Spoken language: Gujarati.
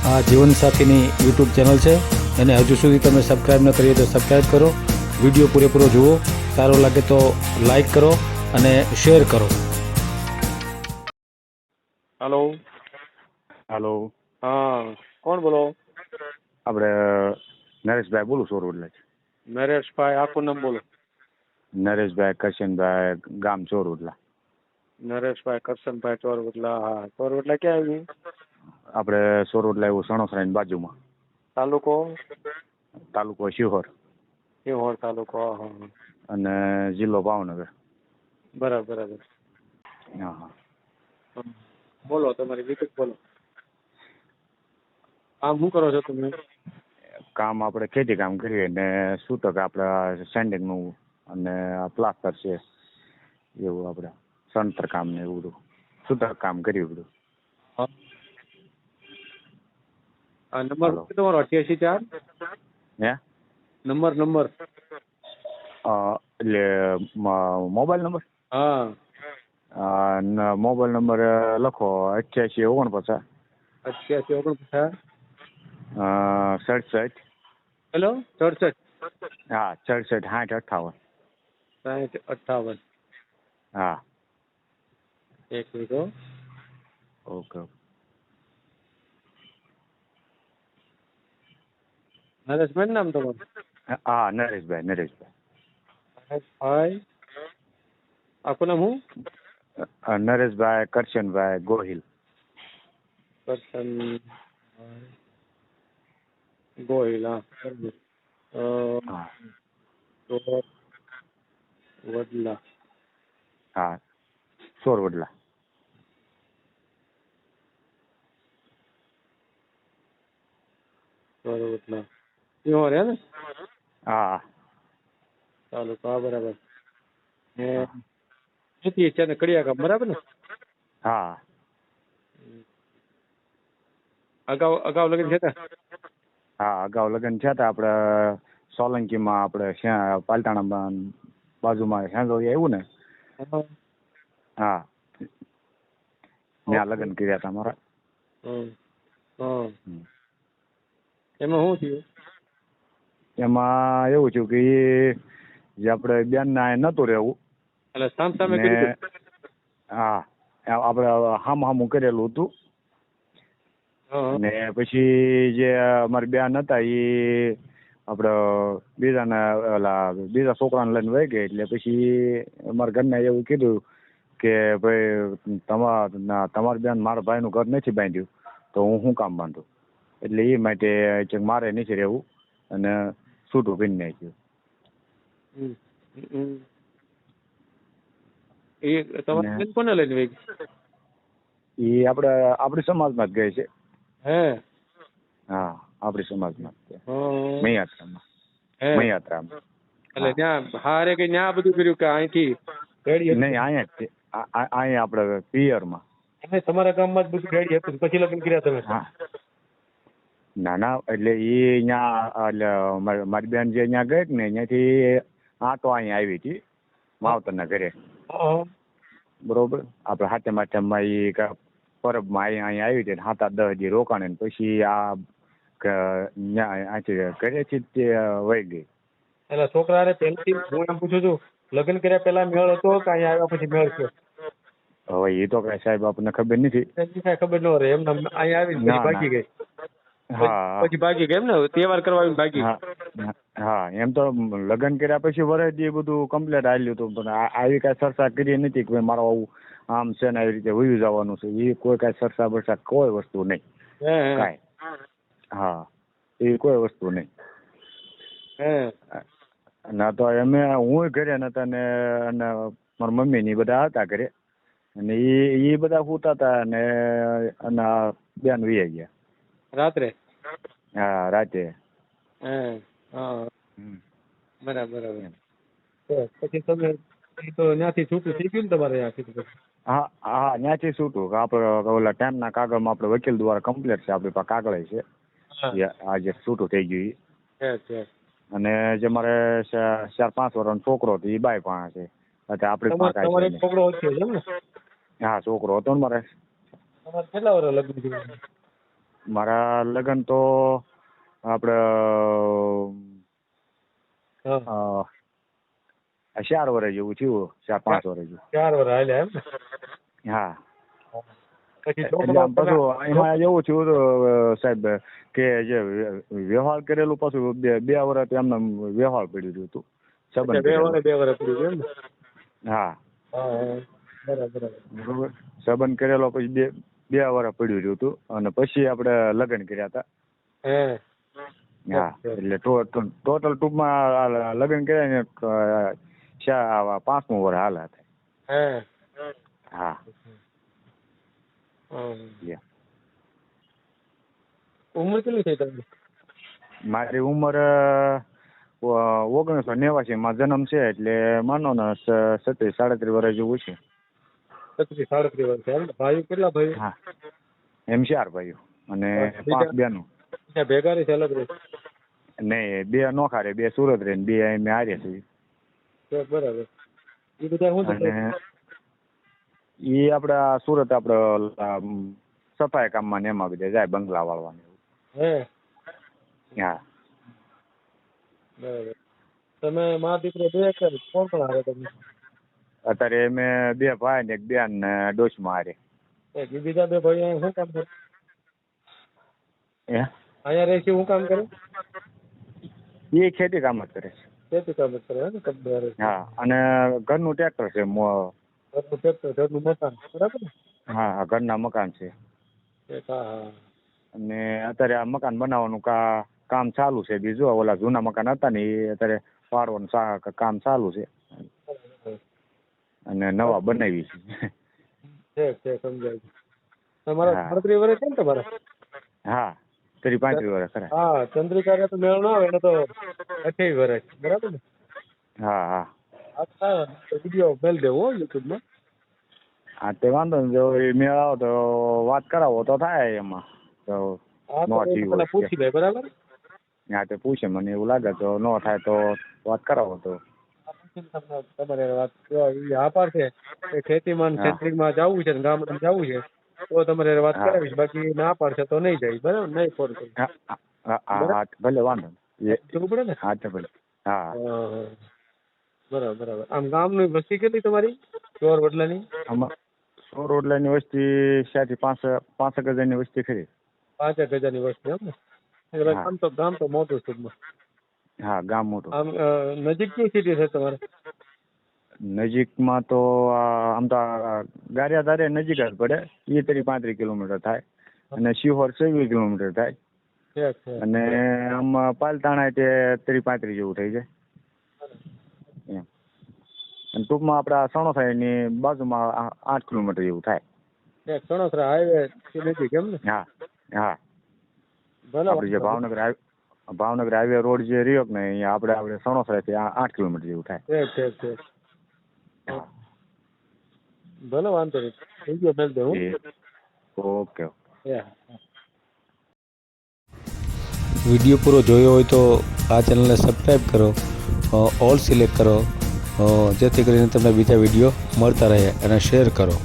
આ જીવનસાથીની યુટ્યુબ ચેનલ છે, અને હજુ સુધી તમે સબસ્ક્રાઈબ ન કરી તો સબસ્ક્રાઈબ કરો. વિડીયો પૂરેપૂરો જુઓ, સારો લાગે તો લાઈક કરો અને શેર કરો. હેલો. હાલો, હા, કોણ બોલો? આપણે નરેશભાઈ બોલું સોરવડલા. નરેશભાઈ, આખું નામ બોલો. નરેશભાઈ કરશનભાઈ, ગામ ચોરવડલા. નરેશભાઈ કરશનભાઈ ચોરવડલા. હા, ચોરવડલા ક્યાં આવ્યું? આપણે સોરવડલા એવું સણોસરાની બાજુમાં. તાલુકો? તાલુકો શિહોર સિંહોર તાલુકો. હા હા. અને જિલ્લો ભાવનગર. બરાબર બરાબર. હા હા. હમ. બોલો, તમારી વિગત બોલો. આમ શું કરો છો તમે? કામ આપણે ખેતી કામ કરીએ ને છૂટક આપણે સેન્ડિંગનું અને પ્લાસ્ટર છે એવું આપણે સણતર કામ ને એવું બધું છૂટક કામ કર્યું બધું. હા. આ નંબર હાલો. તમારો 88 4? હે? નંબર. એટલે મોબાઈલ નંબર? હા. મોબાઈલ નંબર લખો 88 49 88 49 67. હેલો 67 હા, 67 60 58. 60 58. હા. એક મિનિટ હો. ઓકે. નરેશભાઈ નામ તમારું? હા, નરેશભાઈ. નરેશભાઈ આખું નામ હું? નરેશભાઈ કરશનભાઈ ગોહિલ. કરશનભાઈ ગોહિલ. હા. હા. વડલા. હા, સોરવડલા. વડલા સિંહોર હે ને? હા. તાલુકો. હા, બરાબર. ને ખેતી છે ને કડિયા કામ, બરાબર ને? હા. અગાઉ લગન છે? હા, અગાઉ લગ્ન થયા હતા આપણે સોલંકીમાં, આપણે પાલતાણા બાજુમાં હેંગોળી આવ્યું ને. હા, ત્યાં લગ્ન કર્યા હતા મારા. એમાં શું થયું? એમાં એવું થયું કે જે આપણે બેન ના નતું રહેવું. એટલે સામે કર્યું? હા, આપણે હામું કરેલું હતું. હા. ને પછી જે અમારી બેન હતા એ આપણે બીજા છોકરાને લઈને વહી ગઈ. એટલે પછી અમારા ઘરના એવું કીધું કે ભાઈ તમારી બેન મારા ભાઈનું ઘર નથી બાંધ્યું તો હું શું કામ બાંધું. એટલે એ માટે મારે નથી રહેવું અને છૂટું કરી નાખ્યું. એ તમારી બેન કોને લઈને વહી ગઈ? એ આપણી સમાજમાં જ ગઈ છે. હે? હા, આપણી સમાજમાં જ. હે? મૈયાત્રામાં. એટલે ત્યાં હારે કે ત્યાં બધું કર્યું કે અહીંથી રેડી? નહીં, અહીંયા આપણે પિયરમાં. તમારા ગામમાં જ બધું રેડી હતું પછી લગ્ન કર્યા તમે? હા. ના, એટલે એ એટલે મારી બેન જે ત્યાં ગઈ ને ત્યાંથી આટો અહીંયા આવી હતી માવતરના ઘરે. બરોબર. આપણે હાથેમાં એ પરબમાં અહીંયા આવી હતી 7-10 દી રોકાણે પછી આ અહીંથી ઘરેથી જ તે વહી ગઈ. એટલે છોકરા પહેલાથી હું એમ પૂછું છું, લગ્ન કર્યા પહેલા મેળ હતો કે અહીંયા આવ્યા પછી મેળ થયો? હવે એ તો કઈ સાહેબ આપણને ખબર નથી. કઈ ખબર ન રહે એમ અહીંયા આવી પછી ભાગી ગઈ? હા, પછી ભાગી ગઈ એમ ને? તહેવાર કરવા આવીને ભાગી? હા, એમ તો લગ્ન કર્યા પછી વરસ એ બધું કમ્પ્લીટ આવેલું હતું, પણ આવી કઈ ચર્ચા કરી નથી કે મારો આવું આમ છે ને આવી રીતે વયું જવાનું છે. એ કોઈ કઈ ચર્ચા બરચા કોઈ વસ્તુ નહીં કાંઈ. હા, એ કોઈ વસ્તુ નહીં. ના તો હું ઘરે નતા ને મારા મમ્મી ને બધા હતા ઘરે, અને એ બધા સુતા હતા ને બેન વી ગયા રાત્રે? હા, રાતે. બરાબર. પછી તમે ત્યાંથી છૂટું થઈ ગયું ને તમારે? હા, ત્યાંથી છૂટું. આપણે ઓલા ટાઈમના કાગળમાં આપણે વકીલ દ્વારા કમ્પ્લીટ છે, આપણી પાસે કાગળ છે. આજે છૂટું થઈ ગયું. અને જે મારે 4-5 વર્ષનો છોકરો હતો એ બાય પાસે છે. આપણી પાસે છોકરો હતો એમ ને? હા, છોકરો હતો ને મારે. તમારે કેટલા વર્ષ લગ્ન થયું? મારા લગ્ન તો આપણે હા 4 વર્ષ જેવું થયું, 4-5 વર્ષ જેવું. 4 વર્ષ હાલ્યા એમ ને? હા. પછી એટલે આમ પાછું એમાં એવું થયું હતું સાહેબ કે જે વ્યવહાર કરેલું પાછું 2 વર્ષ એમને વ્યવહાર પડ્યું રહ્યું હતું. સંબંધ 2 વર્ષ પૂરું એમ ને? હા. હા બરાબર. બરોબર. સંબંધ કરેલો પછી 2 વર્ષ પડ્યું રહ્યું હતું અને પછી આપણે લગ્ન કર્યા હતા. હે હા. એટલે ટોટલ ટૂંકમાં લગ્ન કર્યા ને 5મું વર્ષ હાલ હતા. હે હા. ઉંમર કેટલી થઈ તમારી? મારી ઉંમર 1989 માં જન્મ છે એટલે માનો ને 37 વર્ષ જેવું છે. 37 વર્ષ એમ ને? ભાઈ કેટલા ભાઈ? હા. એમ 4 ભાઈઓ અને 5 બહેનો. ભેગા રહી છે અલગ રહી? નહીં, 2 નોખા રે, 2 સુરત રે, 2 અમે હારે છે. બરાબર. એ બધા શું અને એ આપડા સુરત આપડે સફાઈ કામમાં ને એમાં બધા જાય, બંગલા વાળવાની. હે હા. બરાબર. તમે મા દીકરો 2 કે કોણ કોણ હારે તમે? અત્યારે અમે 2 ભાઈ ને 1 બેન ને ડોશમાં હારે. બીજા 2 ભાઈ અહીંયા શું કામ કરે? હે? અહીંયા રહે છે, શું કામ કરે? એ ખેતી કામ જ કરે છે. ખેતી કામ જ કરે ને કબદાર? હા. અને ઘરનું ટ્રેક્ટર છે. ઘરનું ટ્રેક્ટર, ઘરનું મકાન, બરાબર ને? હા, ઘરના મકાન છે. હા. અને અત્યારે આ મકાન બનાવવાનું કામ ચાલુ છે. બીજું ઓલા જૂના મકાન હતા ને એ અત્યારે પાડવાનું કામ ચાલુ છે અને નવા બનાવી છે. સમજાય. તમારા 35 વર્ષ છે ને તમારા? હા, 35 વર્ષ ખરા. હા, ચંદ્રિકા તો મેળ ના આવે એને તો 28 વર્ષ, બરાબર ને? હા. વિડીયો મેળ દેવો યુટ્યુબ માં. હા, તે વાંધો ને, જો એ મેળ આવો તો વાત કરાવો તો થાય એમાં. તો પૂછી લે, બરાબર? હા, તે પૂછે, મને એવું લાગે તો ન થાય તો વાત કરાવો તો. તમારે વાત હા પાડશે ખેતીમાં સેન્ટ્રિંગમાં જવું છે ને ગામડામાં જવું છે તો તમારે વાત કરાવીશ, બાકી ના પાડશે તો નહીં જાય, બરાબર? નહીં ફોન કરી. હા, ભલે, વાંધો જવું પડે ને? હા, ભલે. હા. બરાબર. આમ ગામની વસ્તી કેટલી તમારી ચોર વડલાની? ચોર વડલાની વસ્તી 5,000 વસ્તી ખરી. 5,000 વસ્તી એમ ને? ગામ તો મોટું ટૂંકમાં. હા, ગામ મોટું. આમ નજીક કઈ સિટી છે તમારે? નજીકમાં તો આમ તો ગારિયાધારે નજીક જ પડે. એ 35 કિલોમીટર થાય અને શિહોર 26 કિલોમીટર થાય અને આમ પાલતાણા તે 35 જેવું થઈ જાય એમ. અને ટૂંકમાં આપડા સણોસરા ની બાજુમાં 8 કિલોમીટર જેવું થાય. સણોસરા હાઈવે નજીક એમ ને? હા. આપણે જે ભાવનગર હાઈવે રોડ જે રહ્યો ને અહીંયા આપણે સણોસરા થી 8 કિલોમીટર જેવું થાય. ભલે, વાંધો નહીં. થઈ ગયો મેલ દે હું. ઓકે. વિડીયો પૂરો જોયો હોય તો આ ચેનલને સબસ્ક્રાઈબ કરો, ઓલ સિલેક્ટ કરો, જેથી કરીને તમને બીજા વિડીયો મળતા રહે, અને શેર કરો.